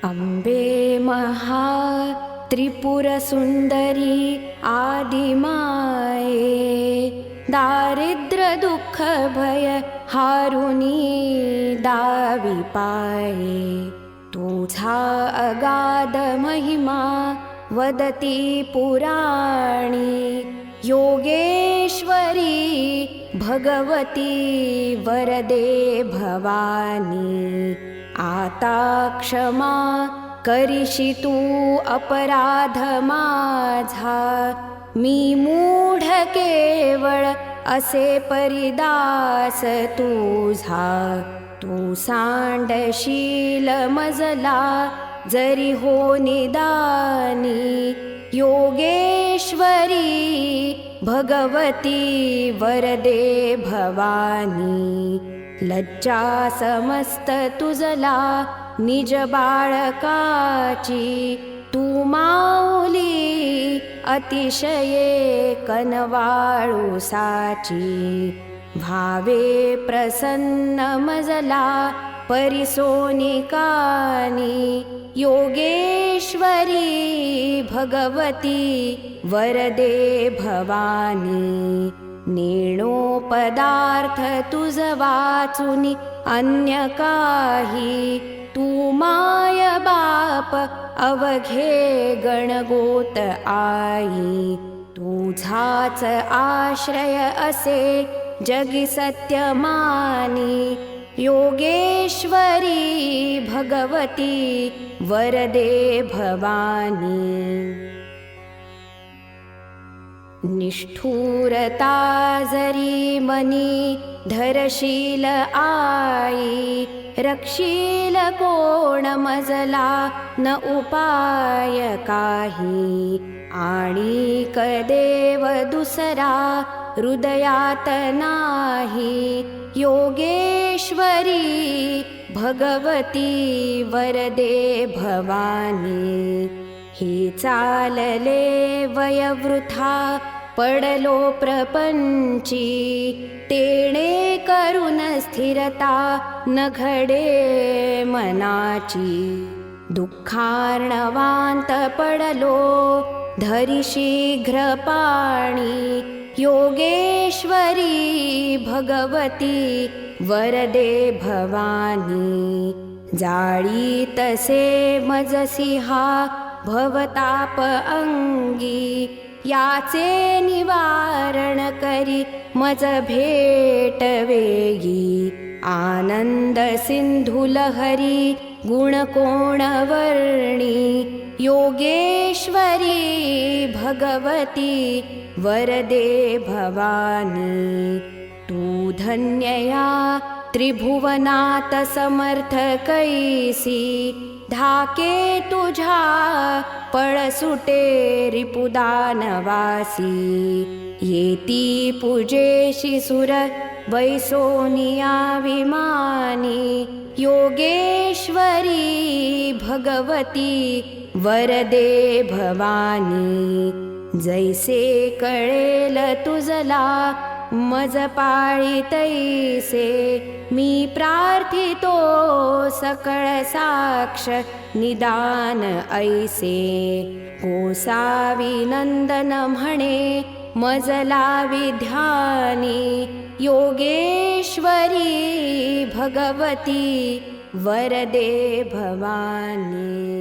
अम्बे महा त्रिपुरसुन्दरी आदिमाये, दारिद्र्य दुःख भय हारुनी दावी पाये. तुझा अगाध महिमा वदती पुराणी, योगेश्वरी भगवती वरदे भवानी. आता क्षमा करिषि तू अपराध माझा, मी मूढ केवळ असे परिदास तुझा. तू सांडशील मजला जरी हो निदानी, योगेश्वरी भगवती वरदे भवानी. लज्जा समस्त तुझला निज बाळकाची, तू माऊली अतिशये कनवाळूसाची. भावे प्रसन्न मजला परिसोनिकानी, योगेश्वरी भगवती वरदे भवानी. नेणो पदार्थ तुझ वाचुनी अन्य काही, तू माय बाप अवघे गणगोत आई. तुझाच आश्रय असे जगी सत्य मानी, योगेश्वरी भगवती वरदे भवानी. निष्ठुरता जरी मनी धरशील आई, रक्षील कोण मजला न उपाय काही. आणिक देव दुसरा हृदयात नाही, योगेश्वरी भगवती वरदे भवानी. ही चालले वयवृथा पडलो प्रपंची, तेणे करून स्थिरता न घडे मनाची. दुःखार्णवांत पडलो धरी शीघ्र पाणी, योगेश्वरी भगवती वरदे भवानी. जाळी तसे मजसिहा भवताप अंगी, याचे निवारण करी मज भेट वेगी. आनंद सिंधु लहरी गुण कोण वर्णी, योगेश्वरी भगवती वरदे भवानी. तू धन्यया त्रिभुवनात समर्थ कैसी, धाके तुझा पळसुटे रिपुदानवासी. येती पूजेशी सुर वैसोनिया विमानी, योगेश्वरी भगवती वरदे भवानी. जैसे कळेल तुझला मज पाळी तैसे, मी प्रार्थितो सकळ साक्ष निदान ऐसे. गोसावी नंदन म्हणे मजला विध्यानी, योगेश्वरी भगवती वरदे भवानी.